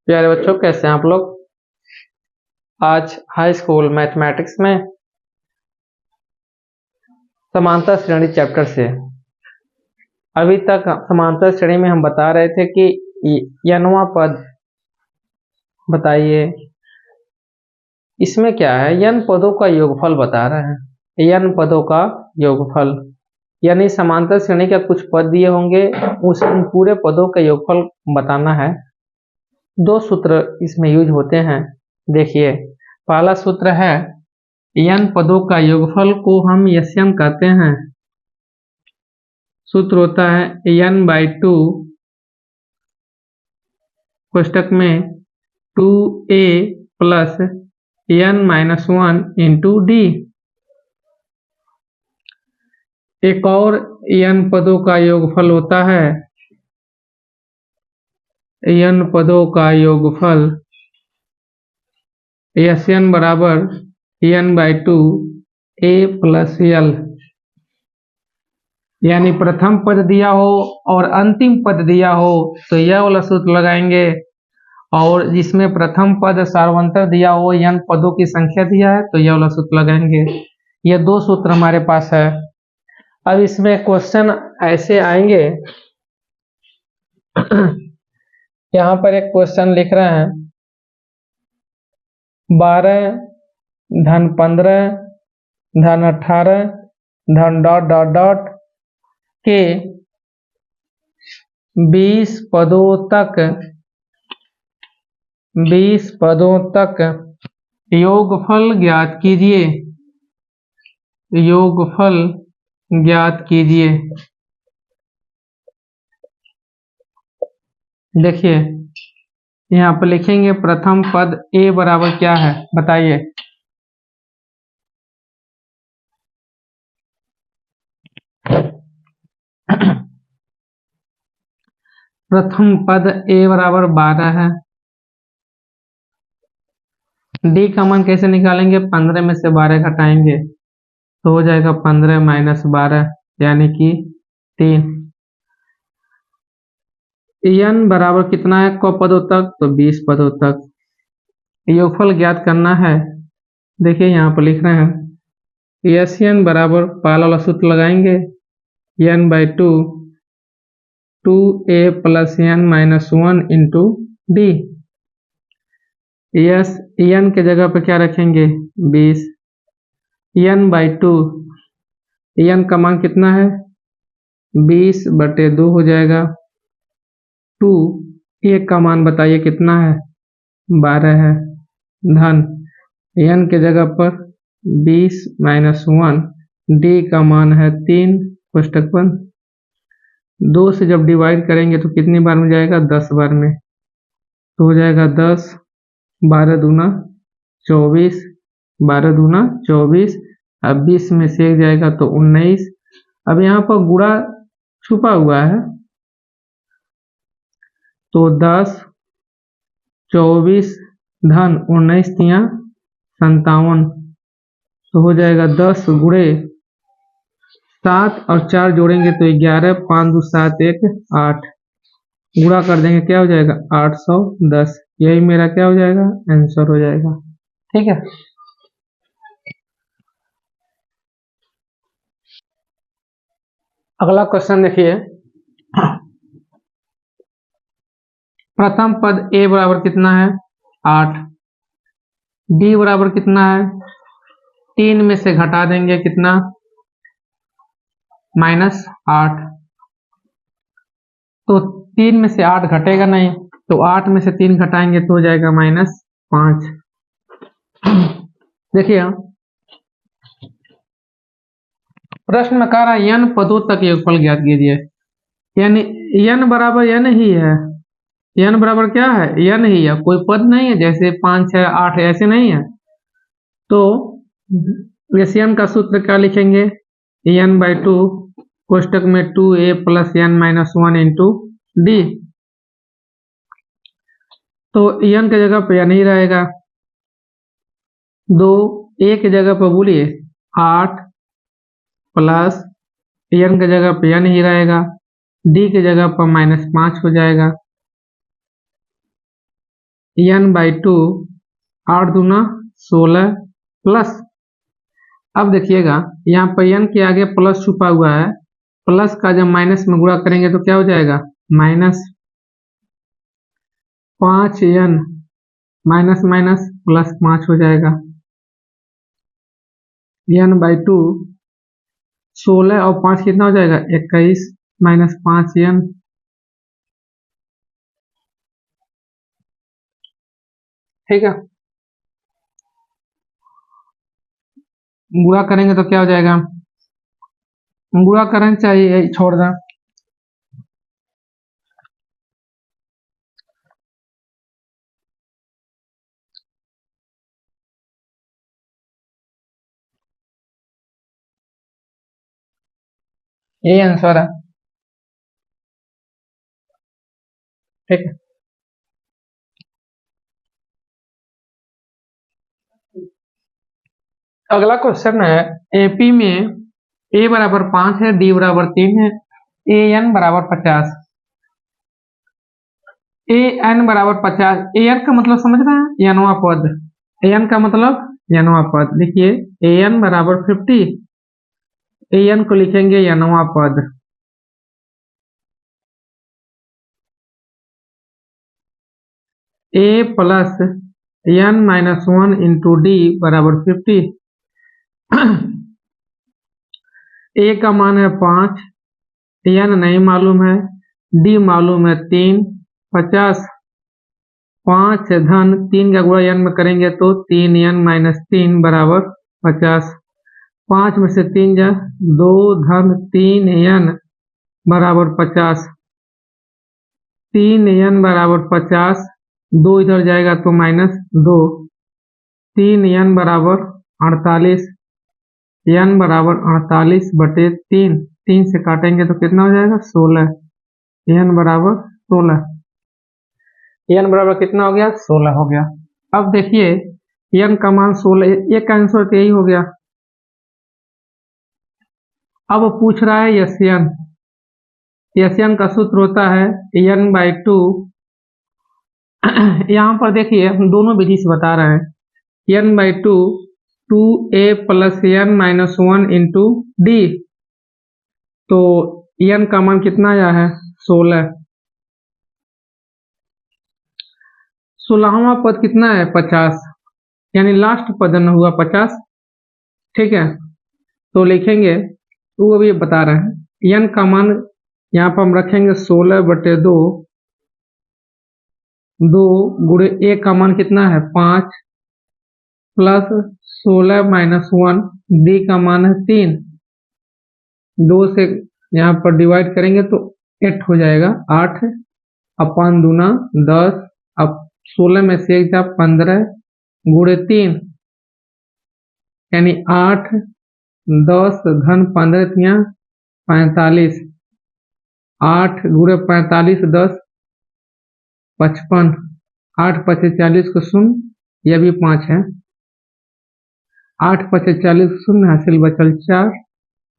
प्यारे बच्चों, कैसे हैं आप लोग। आज हाई स्कूल मैथमेटिक्स में समांतर श्रेणी चैप्टर से अभी तक समांतर श्रेणी में हम बता रहे थे कि n वां पद बताइए। इसमें क्या है, n पदों का योगफल बता रहे हैं, n पदों का योगफल, यानी समांतर श्रेणी का कुछ पद दिए होंगे, उस उन पूरे पदों का योगफल बताना है। दो सूत्र इसमें यूज होते हैं। देखिए, पहला सूत्र है n पदों का योगफल को हम LCM कहते हैं। सूत्र होता है n/2 कोष्टक में 2a plus n-1 into d। एक और n पदों का योगफल होता है n पदों का योगफल LCM बराबर n/2 a प्लस l, यानी प्रथम पद दिया हो और अंतिम पद दिया हो तो यह वाला सूत्र लगाएंगे, और जिसमें प्रथम पद सार्वंतर दिया हो, n पदों की संख्या दिया है, तो यह वाला सूत्र लगाएंगे। ये दो सूत्र हमारे पास है। अब इसमें क्वेश्चन ऐसे आएंगे यहाँ पर एक क्वेश्चन लिख रहे हैं 12 धन 15 धन 18 धन डॉट डॉट डॉट के 20 पदों तक योगफल ज्ञात कीजिए। योगफल ज्ञात कीजिए। देखिए, यहाँ पर लिखेंगे प्रथम पद a बराबर क्या है, बताइए। प्रथम पद a बराबर 12 है। d का मान कैसे निकालेंगे, 15 में से 12 घटाएंगे तो हो जाएगा 15 माइनस 12 यानी कि 3। n बराबर कितना है क पदों तक, तो 20 पदों तक। योगफल ज्ञात करना है। देखिए, यहाँ पर लिख रहे हैं LCM बराबर पहला वाला सूत्र लगाएंगे n/2 2a plus n-1 into d। n के जगह पे क्या रखेंगे, 20। n/2 n का मान कितना है, 20/2 हो जाएगा। 2 a का मान बताइए कितना है, 12 है। धन n के जगह पर 20-1, d का मान है 3 कोष्टक बंद। 2 से जब डिवाइड करेंगे तो कितनी बार में जाएगा, 10 बार में, तो हो जाएगा 10, 12 दूना 24, 12 दूना 24, अब 20 में से 1 जाएगा तो 19। अब यहाँ पर गुणा छुपा हुआ है, तो 10, 24 धन 19 तिया 57, तो हो जाएगा 10 गुणे 7 और 4 जोड़ेंगे तो 11, 5 2 7 1 8, गुणा कर देंगे क्या हो जाएगा, 810। यही मेरा क्या हो जाएगा, आंसर हो जाएगा। ठीक है। अगला क्वेश्चन देखिए, प्रथम पद a बराबर कितना है, 8। d बराबर कितना है, 3 में से घटा देंगे कितना, -8। तो 3 में से 8 घटेगा नहीं, तो 8 में से 3 घटाएंगे तो हो जाएगा -5। देखिए, प्रश्न में कह रहा है n पदों तक योगफल ज्ञात कीजिए, यानी n बराबर n ही है। n बराबर क्या है, n ही है, कोई पद नहीं है जैसे 5 6 8 ऐसे नहीं है। तो LCM का सूत्र क्या लिखेंगे, n/2 कोष्टक में 2a plus n-1 into d। तो n के जगह पे n ही रहेगा, 2 a के जगह पर बोलिए 8 प्लस n के जगह पे n ही रहेगा, d के जगह पर -5 हो जाएगा। n/2 8 दूना 16 प्लस, अब देखिएगा यहाँ पर n के आगे प्लस छुपा हुआ है, प्लस का जब माइनस में गुणा करेंगे तो क्या हो जाएगा minus 5n minus minus plus 5 हो जाएगा, n/2 16 और 5 कितना हो जाएगा 21 माइनस 5n, ठीक है। गुणा करेंगे तो क्या हो जाएगा, गुणा करना चाहिए छोड़ दें, यही आंसर है, ठीक है। अगला क्वेश्चन है एपी में ए बराबर 5 है, डी बराबर 3 है, ए एन बराबर 50, ए एन बराबर 50, ए एन का मतलब समझ रहे हैं यनवा पद, ए एन का मतलब यनवा पद, लिखिए ए एन बराबर 50, ए एन को लिखेंगे यनवा पद, a plus n minus 1 into d बराबर 50, ए का मान है 5, एन नहीं मालूम है, डी मालूम है 3, 50 5 धन 3 का गुणा एन में करेंगे तो 3n माइनस 3 बराबर 50, 5 में से 3 जा 2 धन 3n बराबर 50, 3n बराबर 50, 2 इधर जाएगा तो माइनस 2, 3n बराबर 48, n बराबर 48 बटे 3, 3 से काटेंगे तो कितना हो जाएगा 16, n बराबर 16, n बराबर कितना हो गया 16 हो गया। अब देखिए n का मान 16, एक आंसर तो यही हो गया। अब पूछ रहा है यस्यन, यस्यन का सूत्र होता है n/2, यहाँ पर देखिए हम दोनों विधि से बता रहे हैं, n/2 2a plus n minus 1 into D, तो n का मान कितना आया है 16, 16वां पद कितना है 50, यानी लास्ट पद न हुआ 50, ठीक है। तो लिखेंगे, वो अभी बता रहे हैं, n का मान यहाँ पर हम रखेंगे 16 बटे 2, 2 गुणे a का मान कितना है 5 प्लस 16 माइनस 1, डी का मान है 3, 2 से यहाँ पर डिवाइड करेंगे तो 8 हो जाएगा, 8 अपन दूना 10, अब 16 में से 1 जा 15 गुणे 3 यानी 8 10 धन 15 यहाँ 45, 8 गुणे 45 10 55, 8 पचे 40 को शून्य, यह भी 5 है, 8 पचे 40 शून्य हासिल बचल 4,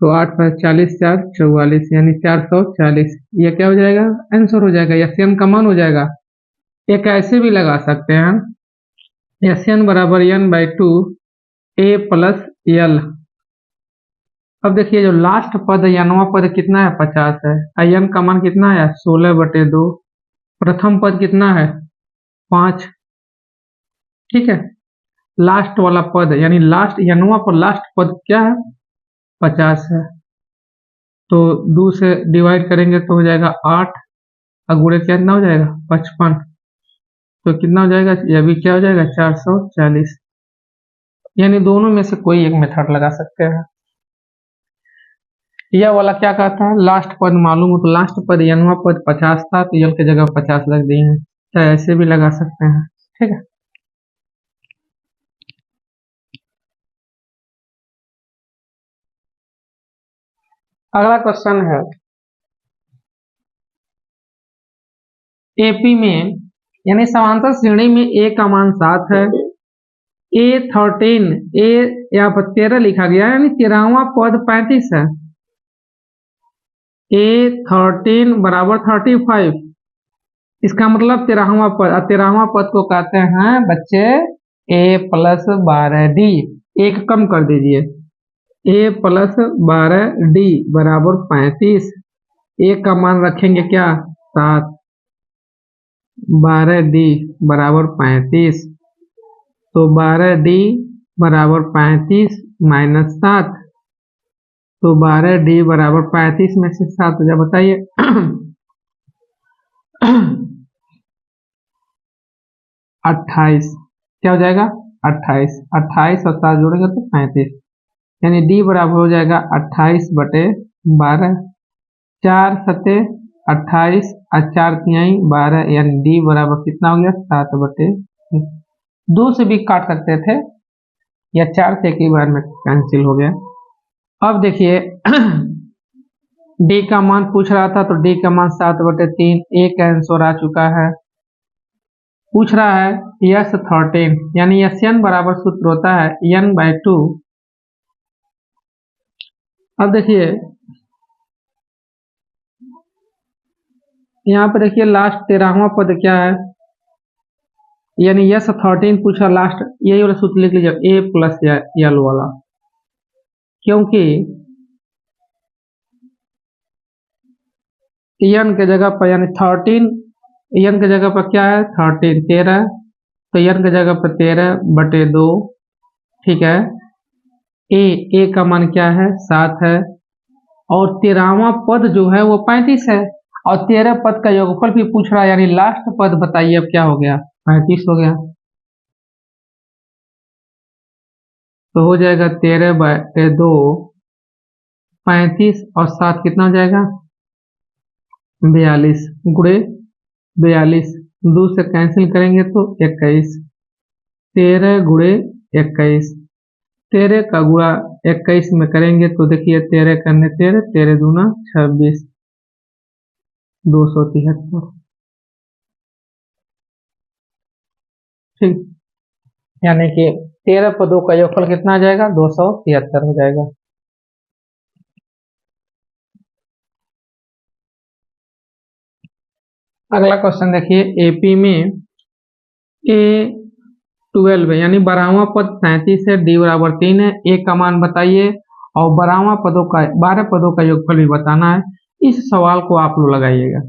तो 8 पचे 40 4 44 यानी 440, यह क्या हो जाएगा आंसर हो जाएगा, एन का मान हो जाएगा। एक ऐसे भी लगा सकते हैं, एन बराबर n/2 a प्लस एल। अब देखिए जो लास्ट पद है नवा पद कितना है 50 है, n का मान कितना है 16 बटे 2, प्रथम पद कितना है 5, ठीक है। लास्ट वाला पद यानी लास्ट नवा पर लास्ट पद क्या है 50 है, तो 2 से डिवाइड करेंगे तो हो जाएगा 8 और गुणे कितना हो जाएगा 55, तो कितना हो जाएगा यह भी क्या हो जाएगा 440, यानी दोनों में से कोई एक मेथड लगा सकते हैं। यह वाला क्या कहता है लास्ट पद मालूम हो तो लास्ट पद नवा पद 50 था तो यल की जगह 50 लग दिए हैं, चाहे ऐसे भी लगा सकते हैं, ठीक है। अगला क्वेश्चन है एपी में यानी समांतर श्रेणी में ए का मान 7 है, A13 ए यहाँ पर 13 लिखा गया है यानी 13वां पद 35 है, A13 बराबर 35, इसका मतलब 13वां पद, 13वां पद को कहते हैं बच्चे a+12d। एक कम कर दीजिए, a+12d बराबर 35। एक का मान रखेंगे क्या, 7, 12d बराबर 35। तो 12d बराबर 35 माइनस 7, तो 12d बराबर 35 में से 7 हो जाए, बताइए। 28 क्या हो जाएगा, 28, 28 और 7 जोड़ेंगे तो 35, यानी d बराबर हो जाएगा 28/12। 4×7 = 28 और 4×3 = 12, यानी d बराबर कितना हो गया, 7/2। 2 से भी काट सकते थे या 4 से एक ही बार में कैंसिल हो गया। अब देखिए d का मान पूछ रहा था, तो d का मान 7/3, एक आंसर आ चुका है। पूछ रहा है S13, यानी Sn बराबर सूत्र होता है n/2। अब देखिए यहाँ पर, देखिए लास्ट 13वां पद क्या है, यानी S13 पूछा लास्ट, यही वाला सूत्र लिख लीजिए, a+l वाला, क्योंकि n के जगह पर, यानी 13, n के जगह पर क्या है, 13, तो n के जगह पर 13/2, ठीक है। a का मान क्या है, 7 है, और 13वां पद जो है वो 35 है, और 13 पद का योगफल भी पूछ रहा है, यानी लास्ट पद बताइए अब क्या हो गया, 35 हो गया। तो हो जाएगा 13/2, 35 और 7 कितना हो जाएगा, 42 गुणे 42, 2 से कैंसिल करेंगे तो 21। 13 गुणे 21, 13 का गुणा 21 में करेंगे तो देखिए 13 करने 13, 13 दूना 26, 273। ठीक, यानी कि 13 पदों का योगफल कितना आ जाएगा, 273 हो जाएगा। अगला क्वेश्चन देखिए, एपी में A12 यानी 12वां पद 37 है, d बराबर 3 है, a का मान बताइए, और 12 पदों का योगफल भी बताना है। इस सवाल को आप लोग लगाइएगा,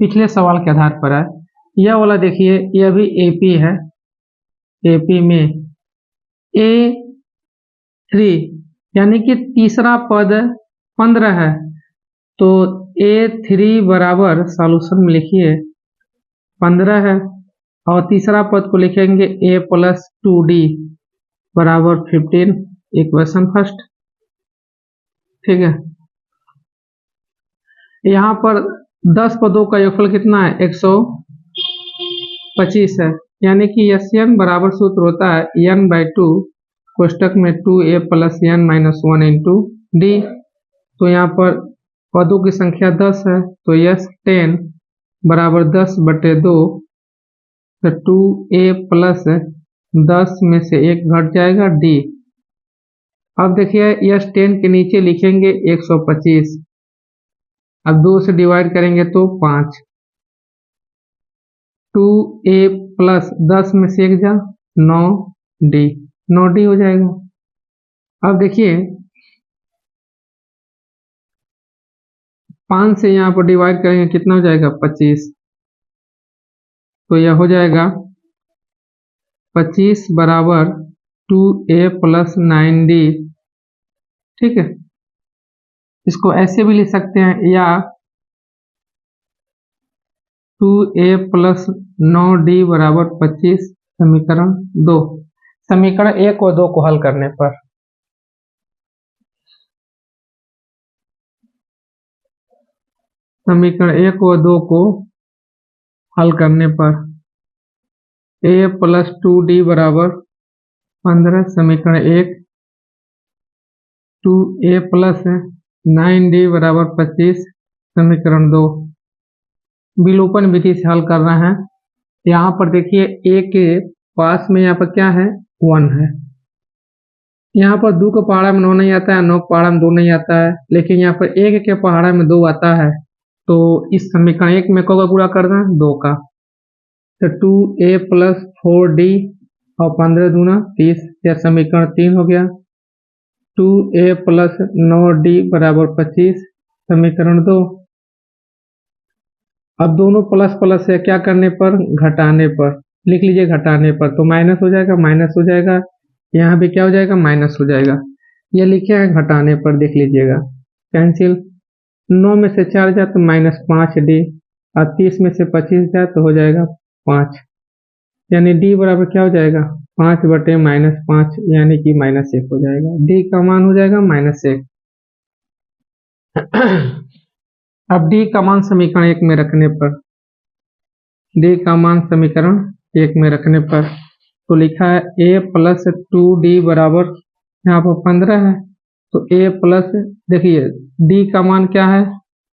पिछले सवाल के आधार पर है। यह वाला देखिए, यह भी एपी है, एपी में A3 यानी कि तीसरा पद 15 है, तो A3 बराबर सॉल्यूशन में लिखिए 15 है, और तीसरा पद को लिखेंगे a+2d बराबर 15, इक्वेशन फर्स्ट, ठीक है। यहाँ पर 10 पदों का योगफल कितना है, 125 है, यानी कि Sn बराबर सूत्र होता है n/2 कोष्टक में 2a + n-1 इंटू d। तो यहाँ पर पदों की संख्या 10 है, तो S10 बराबर 10/2, तो 2a + 10 में से 1 घट जाएगा d। अब देखिए S10 के नीचे लिखेंगे 125, अब 2 से डिवाइड करेंगे तो 5, 2a + 10 में से 1 जा 9d, 9d हो जाएगा। अब देखिए 5 से यहाँ पर डिवाइड करेंगे कितना हो जाएगा, 25, तो यह हो जाएगा 25 बराबर 2a + 9d, ठीक है। इसको ऐसे भी लिख सकते हैं, या 2a + 9d बराबर 25, समीकरण 2। समीकरण 1 और 2 को हल करने पर समीकरण 1 और 2 को हल करने पर a + 2d बराबर 15, समीकरण 1, 2a + 9d बराबर 25, समीकरण 2। विलोपन विधि से हल कर रहे हैं। यहाँ पर देखिए a के पास में यहाँ पर क्या है, 1 है, यहाँ पर 2 के पहाड़ा में 9 नहीं आता है, 9 के पहाड़ा में 2 नहीं आता है, लेकिन यहाँ पर 1 के पहाड़ा में 2 आता है, तो इस समीकरण 1 में कौन पूरा करना है, 2 का। तो 2a प्लस 4d और 15 दूना 30, यह समीकरण 3 हो गया। 2a प्लस 9d बराबर 25, समीकरण 2। अब दोनों प्लस प्लस है, क्या करने पर, घटाने पर। लिख लीजिए घटाने पर, तो माइनस हो जाएगा, माइनस हो जाएगा, यहाँ भी क्या हो जाएगा, माइनस हो जाएगा। ये लिखे हैं घटाने पर, देख लीजिएगा कैंसिल। 9 में से 4 जाए तो -5d, और 30 में से 25 जाए तो हो जाएगा 5, यानी d बराबर क्या हो जाएगा, 5/-5, यानी कि -1 हो जाएगा। d का मान हो जाएगा -1। अब d का मान समीकरण 1 में रखने पर, d का मान समीकरण 1 में रखने पर, तो लिखा है a प्लस 2d बराबर, यहाँ पर 15 है, तो a प्लस, देखिए d का मान क्या है,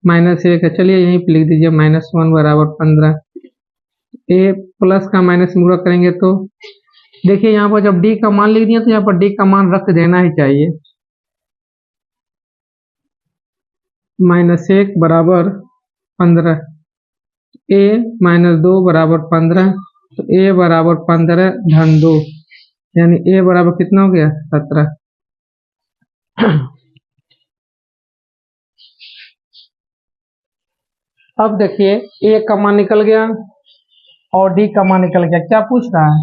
-1 है, चलिए यहीं पे लिख दीजिए -1 बराबर 15। a प्लस का माइनस पूरा करेंगे तो देखिए यहाँ पर जब d का मान लिख दिया तो यहाँ पर d का मान रख देना ही चाहिए। -1 बराबर 15, a -2 बराबर 15, तो a बराबर 15 धन 2, यानी a बराबर कितना हो गया, 17। अब देखिए a का मान निकल गया और d का मान निकल गया। क्या पूछ रहा है,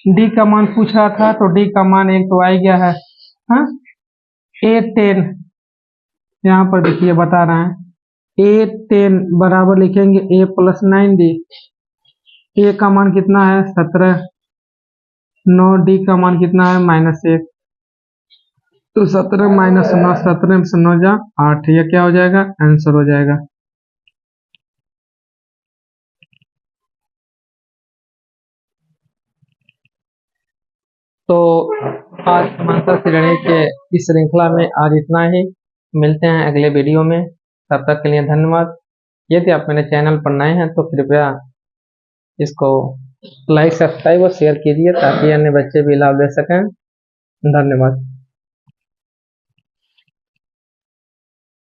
d का मान पूछ रहा था, तो d का मान एक तो आ ही गया है। हाँ, a10 यहाँ पर देखिए बता रहा है, a10 बराबर लिखेंगे a प्लस 9d। a का मान कितना है, 17, 9d का मान कितना है, -1, तो 17 माइनस 9, 17 में से 9 जा 8, यह क्या हो जाएगा, आंसर हो जाएगा। तो आज समांतर श्रेणी के इस श्रृंखला में आज इतना ही। मिलते हैं अगले वीडियो में, तब तक के लिए धन्यवाद। यदि आप मेरे चैनल पर नए हैं तो कृपया इसको लाइक, सब्सक्राइब और शेयर कीजिए ताकि अन्य बच्चे भी लाभ ले सकें। धन्यवाद।